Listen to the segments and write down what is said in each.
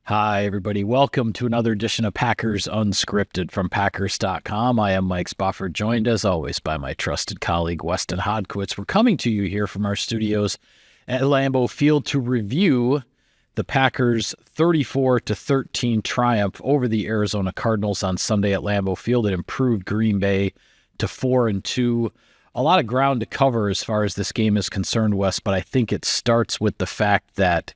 Hi, everybody. Welcome to another edition of Packers Unscripted from Packers.com. I am Mike Spofford, joined as always by my trusted colleague, Weston Hodkowitz. We're coming to you here from our studios at Lambeau Field to review the Packers' 34-13 triumph over the Arizona Cardinals on Sunday at Lambeau Field. It improved Green Bay to 4-2. A lot of ground to cover as far as this game is concerned, Wes, but I think it starts with the fact that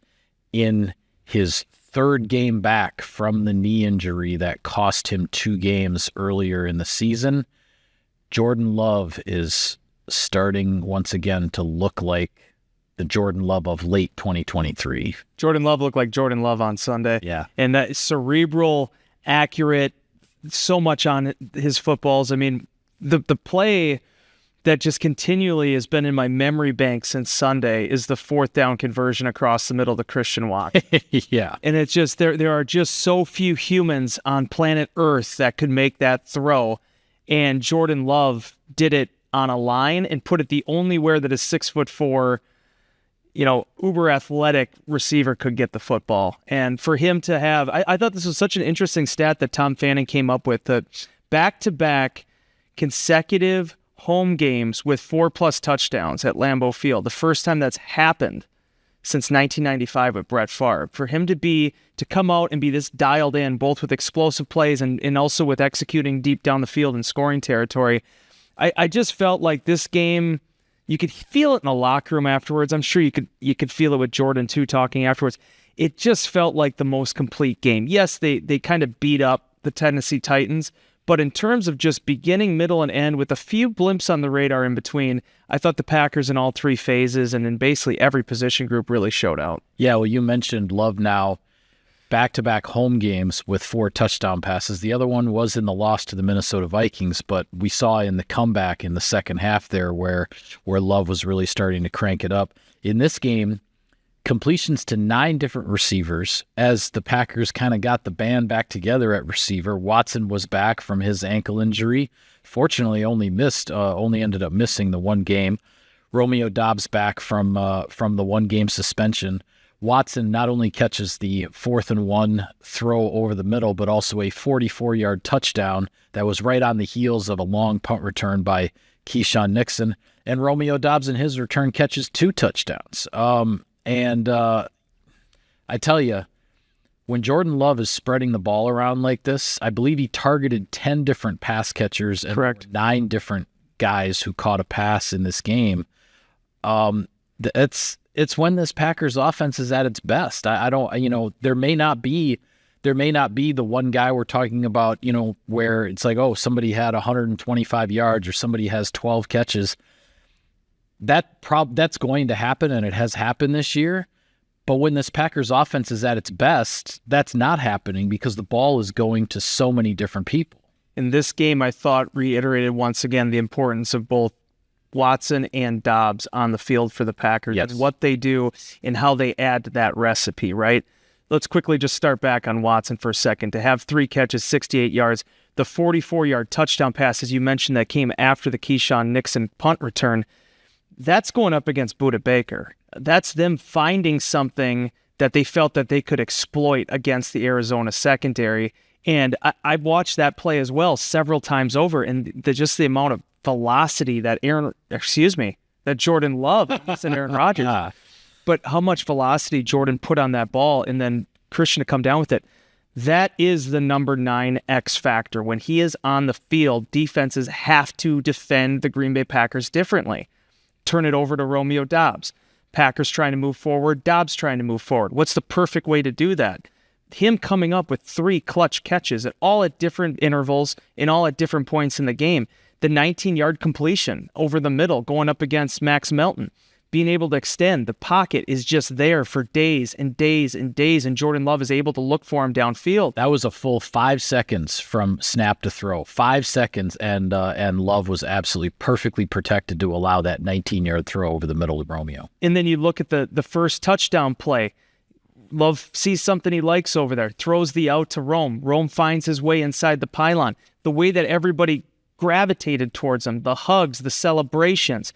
in his third game back from the knee injury that cost him 2 games earlier in the season, Jordan Love is starting once again to look like the Jordan Love of late 2023. Jordan Love looked like Jordan Love on Sunday. Yeah. And that cerebral, accurate, so much on his footballs. I mean, the play that just continually has been in my memory bank since Sunday is the 4th down conversion across the middle of the Christian walk. Yeah. And it's just, there are just so few humans on planet Earth that could make that throw. And Jordan Love did it on a line and put it the only where that a 6'4", uber athletic receiver could get the football. And for him to have, I thought this was such an interesting stat that Tom Fanning came up with, that back-to-back consecutive home games with 4+ touchdowns at Lambeau Field. The first time that's happened since 1995 with Brett Favre. For him to come out and be this dialed in, both with explosive plays and also with executing deep down the field and scoring territory, I just felt like this game, you could feel it in the locker room afterwards. I'm sure you could feel it with Jordan too, talking afterwards. It just felt like the most complete game. Yes, they kind of beat up the Tennessee Titans, but in terms of just beginning, middle, and end, with a few blimps on the radar in between, I thought the Packers in all 3 phases and in basically every position group really showed out. Yeah, well, you mentioned Love now, back-to-back home games with 4 touchdown passes. The other one was in the loss to the Minnesota Vikings, but we saw in the comeback in the second half there where Love was really starting to crank it up. In this game, completions to 9 different receivers as the Packers kind of got the band back together at receiver. Watson was back from his ankle injury. Fortunately, only ended up missing the 1 game. Romeo Doubs back from the 1-game suspension. Watson not only catches the 4th and 1 throw over the middle, but also a 44-yard touchdown that was right on the heels of a long punt return by Keyshawn Nixon. And Romeo Doubs in his return catches 2 touchdowns. And I tell you, when Jordan Love is spreading the ball around like this, I believe he targeted 10 different pass catchers and Correct. 9 different guys who caught a pass in this game. It's when this Packers offense is at its best. There may not be the one guy we're talking about, where it's like, oh, somebody had 125 yards or somebody has 12 catches. That's going to happen, and it has happened this year. But when this Packers offense is at its best, that's not happening because the ball is going to so many different people. In this game, I thought reiterated once again the importance of both Watson and Doubs on the field for the Packers, yes, and what they do and how they add to that recipe, right? Let's quickly just start back on Watson for a second. To have 3 catches, 68 yards, the 44-yard touchdown pass, as you mentioned, that came after the Keyshawn Nixon punt return, that's going up against Budda Baker. That's them finding something that they felt that they could exploit against the Arizona secondary. And I've watched that play as well several times over, and just the amount of velocity that Jordan Love and Aaron Rodgers, but how much velocity Jordan put on that ball, and then Christian to come down with it. That is the number 9 X factor. When he is on the field, defenses have to defend the Green Bay Packers differently. Turn it over to Romeo Doubs. Packers trying to move forward, Doubs trying to move forward. What's the perfect way to do that? Him coming up with 3 clutch catches all at different intervals and all at different points in the game. The 19-yard completion over the middle going up against Max Melton. Being able to extend, the pocket is just there for days and days and days, and Jordan Love is able to look for him downfield. That was a full 5 seconds from snap to throw. 5 seconds, and Love was absolutely perfectly protected to allow that 19-yard throw over the middle of Romeo. And then you look at the first touchdown play. Love sees something he likes over there, throws the out to Rome. Rome finds his way inside the pylon. The way that everybody gravitated towards him, the hugs, the celebrations.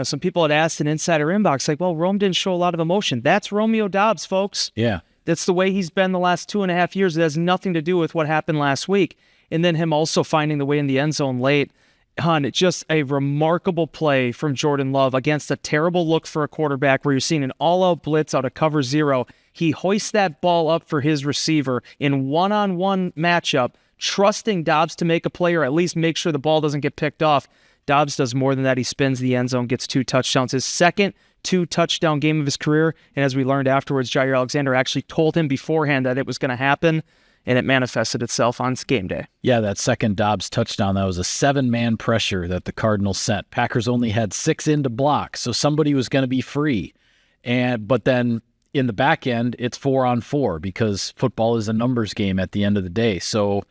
Some people had asked in Insider Inbox, like, well, Rome didn't show a lot of emotion. That's Romeo Doubs, folks. Yeah. That's the way he's been the last 2.5 years. It has nothing to do with what happened last week. And then him also finding the way in the end zone late. It's just a remarkable play from Jordan Love against a terrible look for a quarterback where you're seeing an all-out blitz out of cover 0. He hoists that ball up for his receiver in one-on-one matchup, trusting Dobbs to make a play or at least make sure the ball doesn't get picked off. Dobbs does more than that. He spins the end zone, gets 2 touchdowns. His second 2-touchdown game of his career. And as we learned afterwards, Jair Alexander actually told him beforehand that it was going to happen. And it manifested itself on game day. Yeah, that second Dobbs touchdown, that was a 7-man pressure that the Cardinals sent. Packers only had 6 in to block, so somebody was going to be free. But then in the back end, it's 4-on-4 because football is a numbers game at the end of the day. So,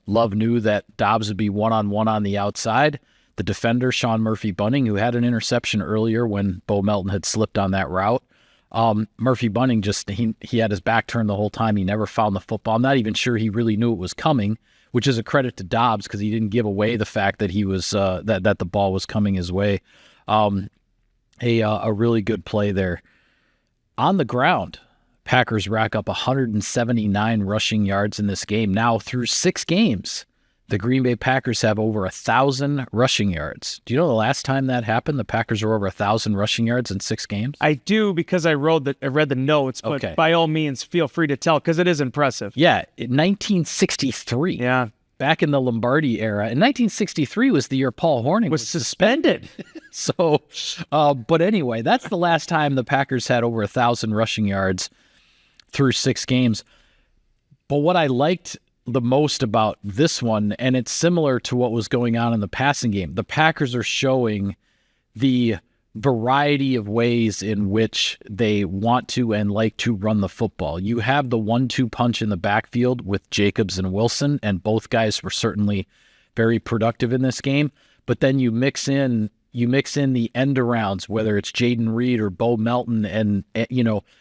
Love knew that Dobbs would be 1-on-1 on the outside. The defender, Sean Murphy-Bunting, who had an interception earlier when Bo Melton had slipped on that route, Murphy-Bunting he had his back turned the whole time. He never found the football. I'm not even sure he really knew it was coming, which is a credit to Dobbs because he didn't give away the fact that he was that the ball was coming his way. A really good play there. On the ground, Packers rack up 179 rushing yards in this game. Now through 6 games, the Green Bay Packers have over 1,000 rushing yards. Do you know the last time that happened? The Packers were over 1,000 rushing yards in 6 games? I do because I read the notes, but okay. By all means, feel free to tell because it is impressive. Yeah, in 1963. Yeah. Back in the Lombardi era. And 1963 was the year Paul Hornung was suspended. So, but anyway, that's the last time the Packers had over 1,000 rushing yards through 6 games. But what I liked the most about this one, and it's similar to what was going on in the passing game, the Packers are showing the variety of ways in which they want to and like to run the football. You have the 1-2 punch in the backfield with Jacobs and Wilson, and both guys were certainly very productive in this game. But then you mix in the end arounds, whether it's Jaden Reed or Bo Melton, and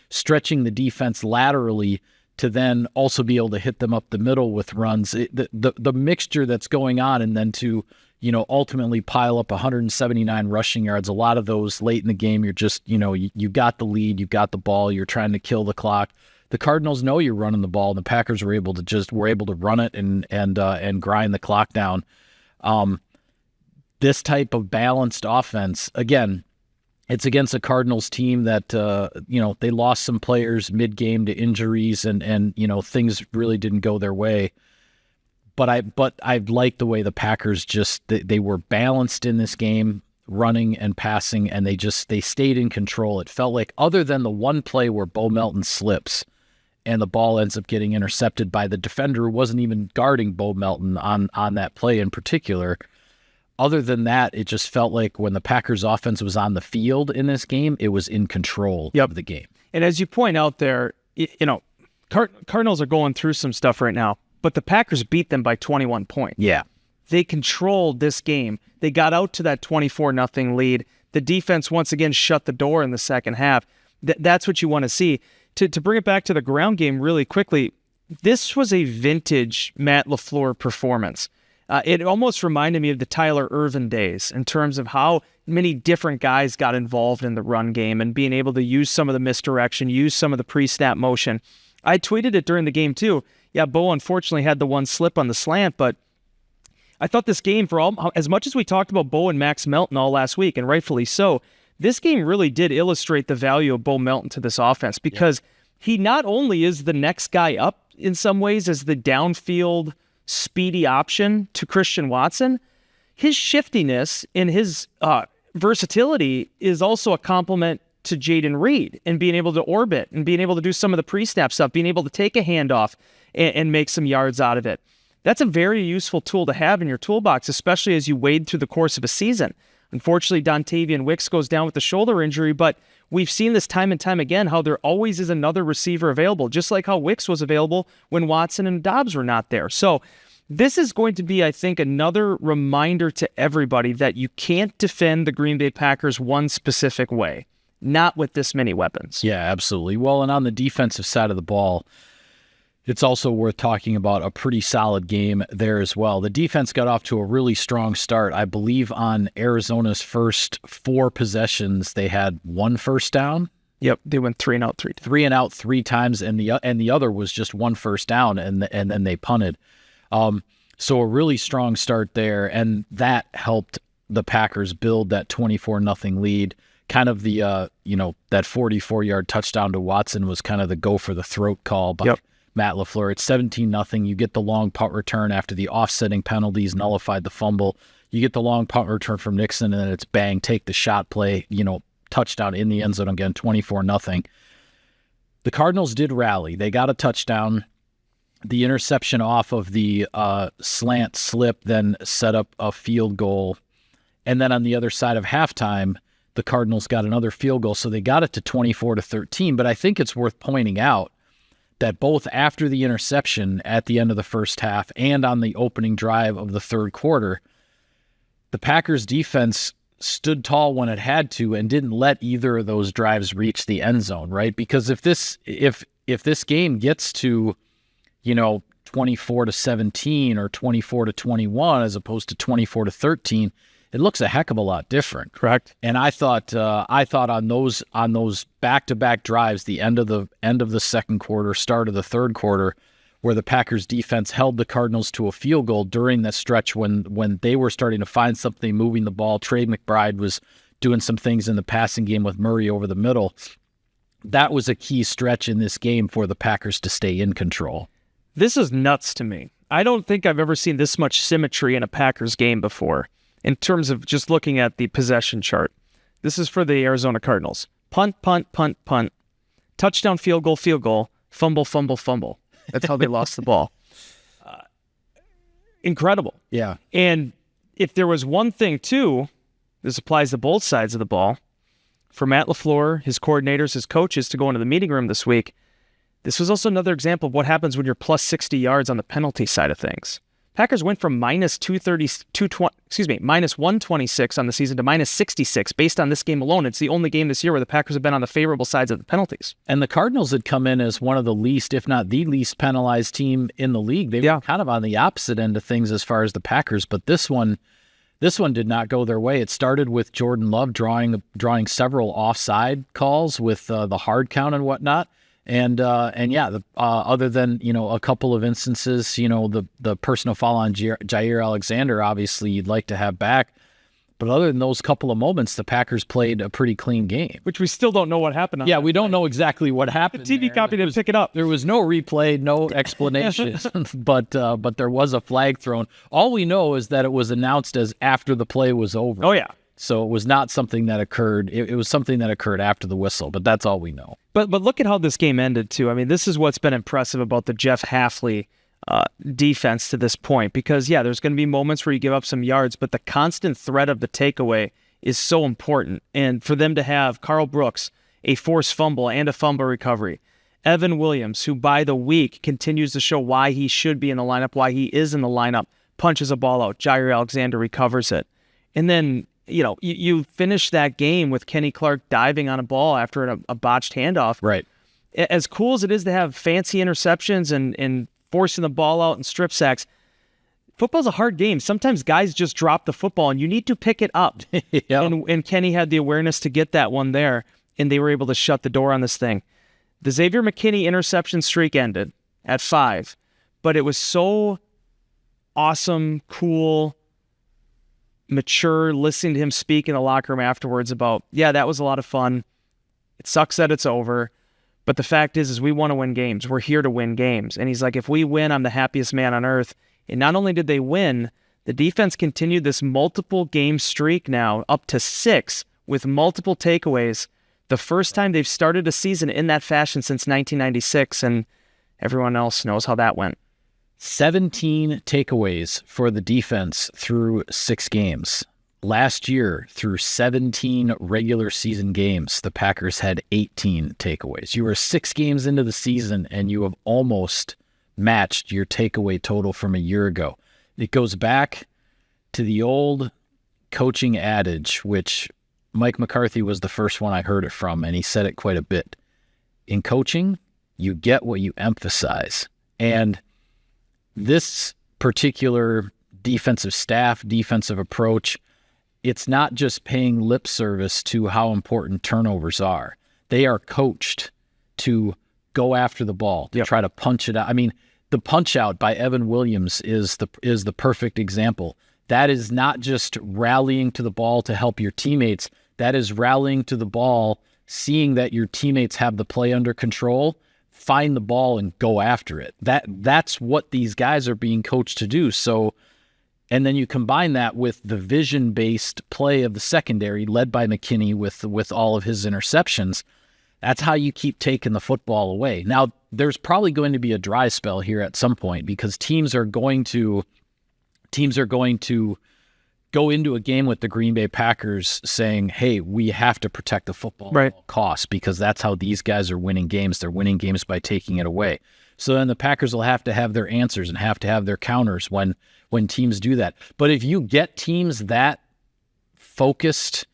stretching the defense laterally to then also be able to hit them up the middle with runs. The mixture that's going on, and then to ultimately pile up 179 rushing yards. A lot of those late in the game, you're just you got the lead, you got the ball, you're trying to kill the clock. The Cardinals know you're running the ball, and the Packers were able to run it and grind the clock down. This type of balanced offense, again, it's against a Cardinals team that, they lost some players mid-game to injuries and things really didn't go their way. But I liked the way the Packers they were balanced in this game, running and passing, and they stayed in control. It felt like, other than the one play where Bo Melton slips and the ball ends up getting intercepted by the defender who wasn't even guarding Bo Melton on that play in particular, other than that, it just felt like when the Packers offense was on the field in this game, it was in control of the game. And as you point out there, Cardinals are going through some stuff right now, but the Packers beat them by 21 points. Yeah. They controlled this game. They got out to that 24-0 lead. The defense once again shut the door in the second half. That's what you want to see. To bring it back to the ground game really quickly, this was a vintage Matt LaFleur performance. It almost reminded me of the Tyler Ervin days in terms of how many different guys got involved in the run game and being able to use some of the misdirection, use some of the pre-snap motion. I tweeted it during the game too. Yeah, Bo unfortunately had the one slip on the slant, but I thought this game, as much as we talked about Bo and Max Melton all last week, and rightfully so, this game really did illustrate the value of Bo Melton to this offense because he not only is the next guy up in some ways as the downfield speedy option to Christian Watson, his shiftiness and his versatility is also a compliment to Jaden Reed and being able to orbit and being able to do some of the pre-snap stuff, being able to take a handoff and make some yards out of it. That's a very useful tool to have in your toolbox, especially as you wade through the course of a season. Unfortunately, Dontavian Wicks goes down with a shoulder injury, but we've seen this time and time again, how there always is another receiver available, just like how Wicks was available when Watson and Dobbs were not there. So this is going to be, I think, another reminder to everybody that you can't defend the Green Bay Packers one specific way, not with this many weapons. Yeah, absolutely. Well, and on the defensive side of the ball, it's also worth talking about a pretty solid game there as well. The defense got off to a really strong start. I believe on Arizona's first 4 possessions, they had 1 first down. Yep, they went 3 and out 3 times. 3 and out 3 times, and the other was just 1 first down, and then they punted. So a really strong start there, and that helped the Packers build that 24-0 lead. Kind of the that 44-yard touchdown to Watson was kind of the go for the throat call by Matt LaFleur. It's 17-0. You get the long punt return after the offsetting penalties nullified the fumble. You get the long punt return from Nixon, and then it's bang, take the shot play, touchdown in the end zone again, 24-0. The Cardinals did rally. They got a touchdown. The interception off of the slant slip then set up a field goal. And then on the other side of halftime, the Cardinals got another field goal, so they got it to 24-13. But I think it's worth pointing out that both after the interception at the end of the first half and on the opening drive of the third quarter, the Packers defense stood tall when it had to and didn't let either of those drives reach the end zone, right? Because if this game gets to 24-17 or 24-21 as opposed to 24-13, it looks a heck of a lot different. Correct. And I thought on those back-to-back drives, the end of the second quarter, start of the third quarter, where the Packers defense held the Cardinals to a field goal during that stretch when they were starting to find something moving the ball. Trey McBride was doing some things in the passing game with Murray over the middle. That was a key stretch in this game for the Packers to stay in control. This is nuts to me. I don't think I've ever seen this much symmetry in a Packers game before in terms of just looking at the possession chart. This is for the Arizona Cardinals. Punt, punt, punt, punt. Touchdown, field goal, fumble, fumble, fumble. That's how they lost the ball. Incredible. Yeah. And if there was one thing, too, this applies to both sides of the ball, for Matt LaFleur, his coordinators, his coaches to go into the meeting room this week, this was also another example of what happens when you're plus 60 yards on the penalty side of things. Packers went from minus 126 on the season to minus 66 based on this game alone. It's the only game this year where the Packers have been on the favorable sides of the penalties. And the Cardinals had come in as one of the least, if not the least, penalized team in the league. They were kind of on the opposite end of things as far as the Packers, but this one did not go their way. It started with Jordan Love drawing several offside calls with the hard count and whatnot. Other than, a couple of instances, the personal foul on Jair Alexander, obviously you'd like to have back. But other than those couple of moments, the Packers played a pretty clean game. Which we still don't know what happened. Yeah, we don't know exactly what happened. The TV copy didn't pick it up. There was no replay, no explanation, but there was a flag thrown. All we know is that it was announced as after the play was over. Oh, yeah. So it was not something that occurred. It was something that occurred after the whistle, but that's all we know. But look at how this game ended, too. I mean, this is what's been impressive about the Jeff Hafley defense to this point. Because, there's going to be moments where you give up some yards, but the constant threat of the takeaway is so important. And for them to have Carl Brooks, a forced fumble and a fumble recovery, Evan Williams, who by the week continues to show why he should be in the lineup, why he is in the lineup, punches a ball out. Jair Alexander recovers it. And then you finish that game with Kenny Clark diving on a ball after a botched handoff. Right. As cool as it is to have fancy interceptions and forcing the ball out and strip sacks, football's a hard game. Sometimes guys just drop the football, and you need to pick it up. And Kenny had the awareness to get that one there, and they were able to shut the door on this thing. The Xavier McKinney interception streak ended at 5, but it was so awesome, cool, mature, listening to him speak in the locker room afterwards about, that was a lot of fun. It sucks that it's over. But the fact is we want to win games. We're here to win games. And he's like, if we win, I'm the happiest man on earth. And not only did they win, the defense continued this multiple game streak now up to 6 with multiple takeaways. The first time they've started a season in that fashion since 1996. And everyone else knows how that went. 17 takeaways for the defense through 6 games. Last year, through 17 regular season games, the Packers had 18 takeaways. You were 6 games into the season, and you have almost matched your takeaway total from a year ago. It goes back to the old coaching adage, which Mike McCarthy was the first one I heard it from, and he said it quite a bit. In coaching, you get what you emphasize. And this particular defensive staff, defensive approach, it's not just paying lip service to how important turnovers are. They are coached to go after the ball, to try to punch it out. I mean, the punch out by Evan Williams is the perfect example. That is not just rallying to the ball to help your teammates. That is rallying to the ball, seeing that your teammates have the play under control, find the ball and go after it. That's what these guys are being coached to do. So, and then you combine that with the vision-based play of the secondary led by McKinney with all of his interceptions. That's how you keep taking the football away. Now, there's probably going to be a dry spell here at some point because teams are going to go into a game with the Green Bay Packers saying, hey, we have to protect the football at all costs because that's how these guys are winning games. They're winning games by taking it away. So then the Packers will have to have their answers and have to have their counters when teams do that. But if you get teams that focused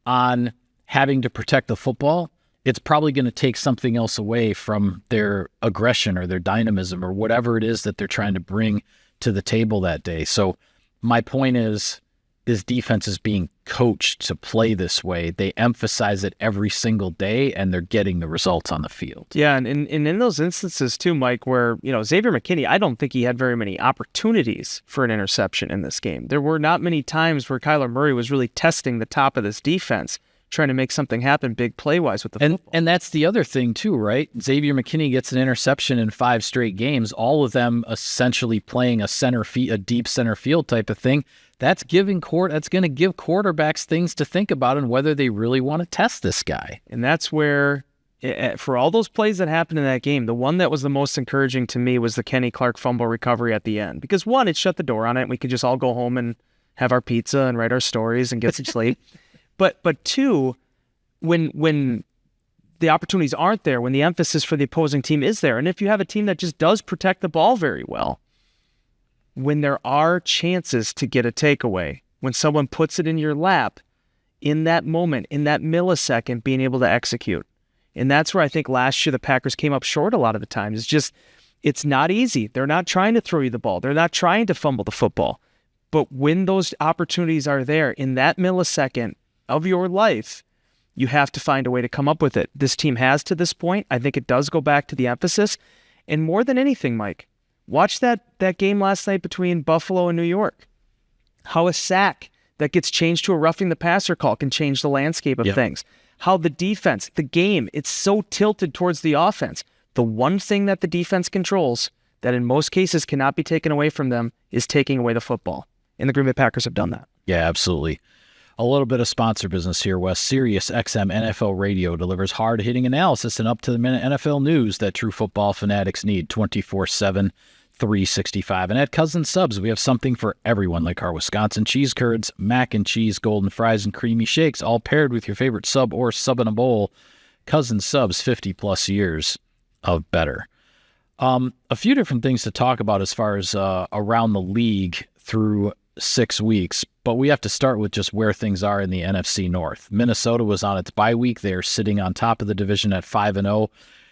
on having to protect the football, it's probably going to take something else away from their aggression or their dynamism or whatever it is that they're trying to bring to the table that day. So my point is, this defense is being coached to play this way. They emphasize it every single day, and they're getting the results on the field. Yeah, and in those instances too, Mike, where Xavier McKinney, I don't think he had very many opportunities for an interception in this game. There were not many times where Kyler Murray was really testing the top of this defense, trying to make something happen big play-wise with the football. And that's the other thing too, right? Xavier McKinney gets an interception in 5 straight games, all of them essentially playing a deep center field type of thing. That's going to give quarterbacks things to think about and whether they really want to test this guy. And that's where, for all those plays that happened in that game, the one that was the most encouraging to me was the Kenny Clark fumble recovery at the end. Because one, it shut the door on it, and we could just all go home and have our pizza and write our stories and get some sleep. But two, when the opportunities aren't there, when the emphasis for the opposing team is there, and if you have a team that just does protect the ball very well, when there are chances to get a takeaway, when someone puts it in your lap, in that moment, in that millisecond, being able to execute. And that's where I think last year the Packers came up short a lot of the times. It's not easy. They're not trying to throw you the ball. They're not trying to fumble the football. But when those opportunities are there, in that millisecond of your life, you have to find a way to come up with it. This team has to this point. I think it does go back to the emphasis. And more than anything, Mike, watch that game last night between Buffalo and New York. How a sack that gets changed to a roughing the passer call can change the landscape of things. How the defense, the game, it's so tilted towards the offense. The one thing that the defense controls that in most cases cannot be taken away from them is taking away the football. And the Green Bay Packers have done that. Yeah, absolutely. A little bit of sponsor business here, Wes. Sirius XM NFL Radio delivers hard-hitting analysis and up-to-the-minute NFL news that true football fanatics need 24/7, 365. And at Cousin Subs, we have something for everyone, like our Wisconsin cheese curds, mac and cheese, golden fries, and creamy shakes, all paired with your favorite sub or sub in a bowl. Cousin Subs, 50-plus years of better. A few different things to talk about as far as around the league through 6 weeks, but we have to start with just where things are in the NFC North. Minnesota was on its bye week. They're sitting on top of the division at 5-0.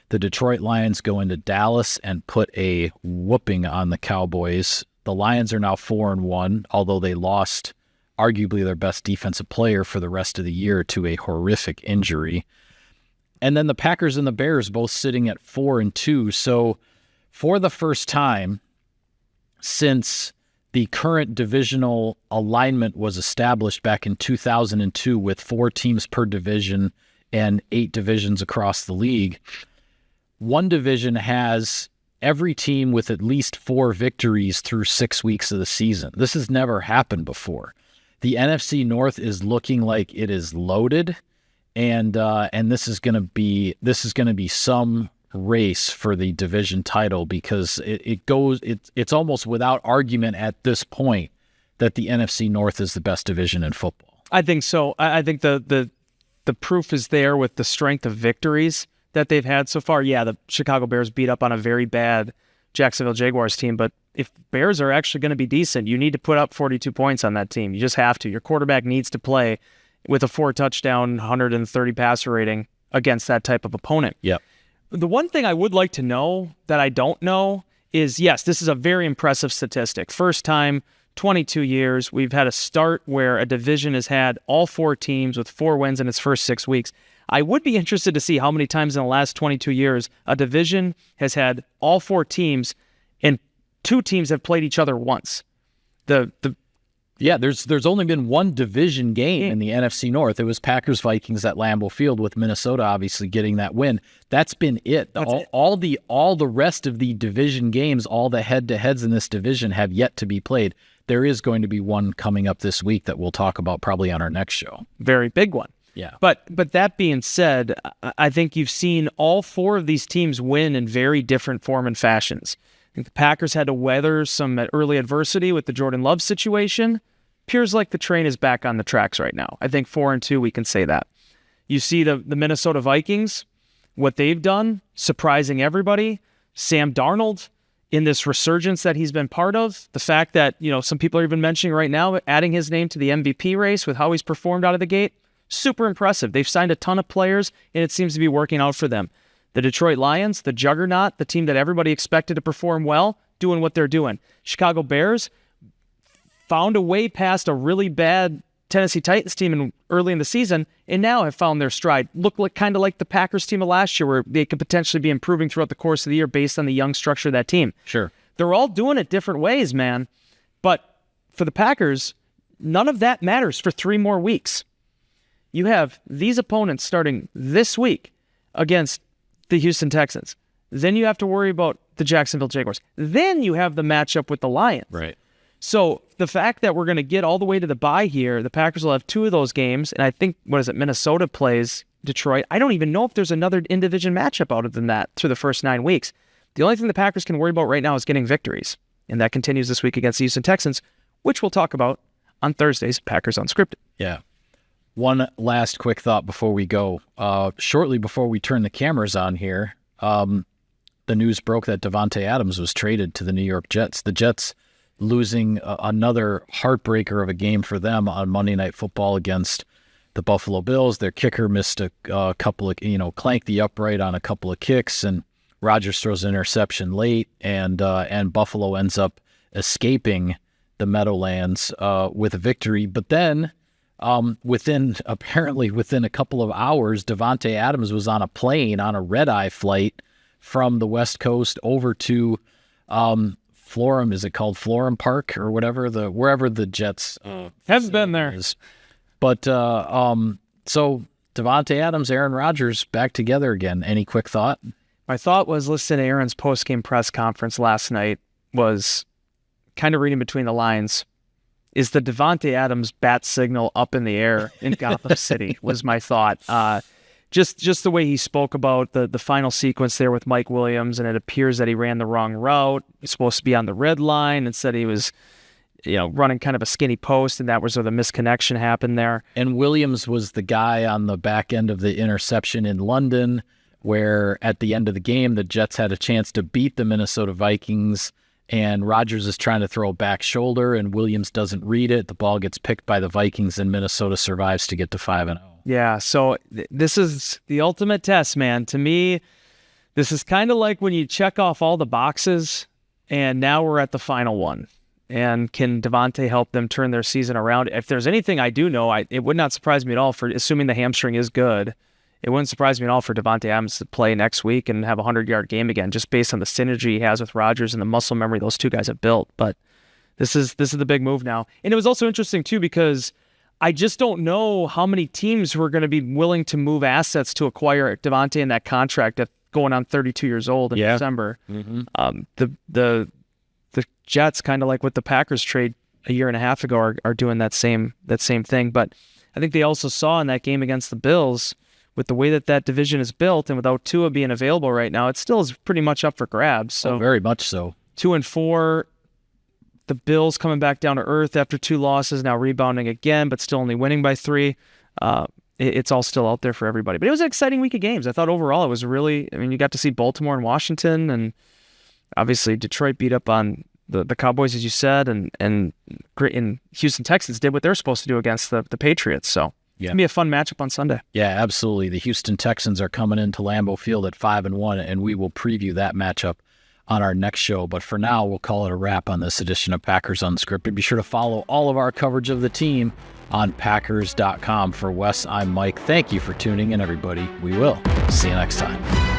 The Detroit Lions go into Dallas and put a whooping on the Cowboys. The Lions are now 4-1, although they lost arguably their best defensive player for the rest of the year to a horrific injury. And then the Packers and the Bears both sitting at 4-2. So for the first time since the current divisional alignment was established back in 2002 with 4 teams per division and 8 divisions across the league, one division has every team with at least 4 victories through 6 weeks of the season. This has never happened before. The NFC North is looking like it is loaded, and this is going to be some race for the division title because it's almost without argument at this point that the NFC North is the best division in football. I think so. I think the proof is there with the strength of victories that they've had so far. Yeah, the Chicago Bears beat up on a very bad Jacksonville Jaguars team, but if Bears are actually going to be decent, you need to put up 42 points on that team. You just have to. Your quarterback needs to play with a 4-touchdown, 130 passer rating against that type of opponent. Yep. The one thing I would like to know that I don't know is, yes, this is a very impressive statistic. First time, 22 years, we've had a start where a division has had all 4 teams with 4 wins in its first 6 weeks. I would be interested to see how many times in the last 22 years a division has had all 4 teams and 2 teams have played each other once. Yeah, there's only been one division game in the NFC North. It was Packers-Vikings at Lambeau Field, with Minnesota obviously getting that win. That's been it. All the rest of the division games, all the head-to-heads in this division have yet to be played. There is going to be one coming up this week that we'll talk about probably on our next show. Very big one. Yeah. But that being said, I think you've seen all 4 of these teams win in very different form and fashions. I think the Packers had to weather some early adversity with the Jordan Love situation. Appears like the train is back on the tracks right now. I think 4-2, we can say that. You see the Minnesota Vikings, what they've done, surprising everybody. Sam Darnold, in this resurgence that he's been part of, the fact that, some people are even mentioning right now, adding his name to the MVP race with how he's performed out of the gate, super impressive. They've signed a ton of players, and it seems to be working out for them. The Detroit Lions, the juggernaut, the team that everybody expected to perform well, doing what they're doing. Chicago Bears found a way past a really bad Tennessee Titans team early in the season, and now have found their stride. Look kind of like the Packers team of last year, where they could potentially be improving throughout the course of the year based on the young structure of that team. Sure. They're all doing it different ways, man. But for the Packers, none of that matters for 3 more weeks. You have these opponents starting this week against the Houston Texans. Then you have to worry about the Jacksonville Jaguars. Then you have the matchup with the Lions. Right. So the fact that we're going to get all the way to the bye here, the Packers will have 2 of those games, and I think, Minnesota plays Detroit. I don't even know if there's another in-division matchup other than that through the first 9 weeks. The only thing the Packers can worry about right now is getting victories, and that continues this week against the Houston Texans, which we'll talk about on Thursday's Packers Unscripted. Yeah. One last quick thought before we go. Shortly before we turn the cameras on here, the news broke that Davante Adams was traded to the New York Jets. The Jets losing another heartbreaker of a game for them on Monday Night Football against the Buffalo Bills. Their kicker missed a couple of, clanked the upright on a couple of kicks, and Rodgers throws an interception late, and Buffalo ends up escaping the Meadowlands with a victory. But then within a couple of hours, Davante Adams was on a plane on a red-eye flight from the West Coast over to Florham. Is it called Florham Park or whatever, wherever the Jets Haven't been there. is. But so Davante Adams, Aaron Rodgers back together again. Any quick thought? My thought was listening to Aaron's post-game press conference last night, was kind of reading between the lines. Is the Davante Adams bat signal up in the air in Gotham City was my thought. Just the way he spoke about the final sequence there with Mike Williams, and it appears that he ran the wrong route. He's supposed to be on the red line. Instead, he was running kind of a skinny post, and that was where the misconnection happened there. And Williams was the guy on the back end of the interception in London, where at the end of the game, the Jets had a chance to beat the Minnesota Vikings, and Rodgers is trying to throw a back shoulder, and Williams doesn't read it. The ball gets picked by the Vikings, and Minnesota survives to get to 5-0. Yeah, so this is the ultimate test, man. To me, this is kind of like when you check off all the boxes, and now we're at the final one. And can Davante help them turn their season around? If there's anything I do know, it would not surprise me at all, for assuming the hamstring is good. It wouldn't surprise me at all for Davante Adams to play next week and have a 100-yard game again, just based on the synergy he has with Rodgers and the muscle memory those two guys have built. But this is the big move now. And it was also interesting, too, because I just don't know how many teams were going to be willing to move assets to acquire Davante in that contract at going on 32 years old in December. Mm-hmm. The Jets, kind of like what the Packers trade a year and a half ago, are doing that same thing. But I think they also saw in that game against the Bills, with the way that division is built, and without Tua being available right now, it still is pretty much up for grabs. So very much so. 2-4, the Bills coming back down to earth after 2 losses, now rebounding again, but still only winning by 3. It's all still out there for everybody. But it was an exciting week of games. I thought overall it was really, you got to see Baltimore and Washington, and obviously Detroit beat up on the Cowboys, as you said, and Houston Texans did what they're supposed to do against the Patriots. So it's going to be a fun matchup on Sunday. Yeah, absolutely. The Houston Texans are coming into Lambeau Field at 5-1, and we will preview that matchup on our next show. But for now, we'll call it a wrap on this edition of Packers Unscripted. Be sure to follow all of our coverage of the team on Packers.com. For Wes, I'm Mike. Thank you for tuning in, everybody. We will see you next time.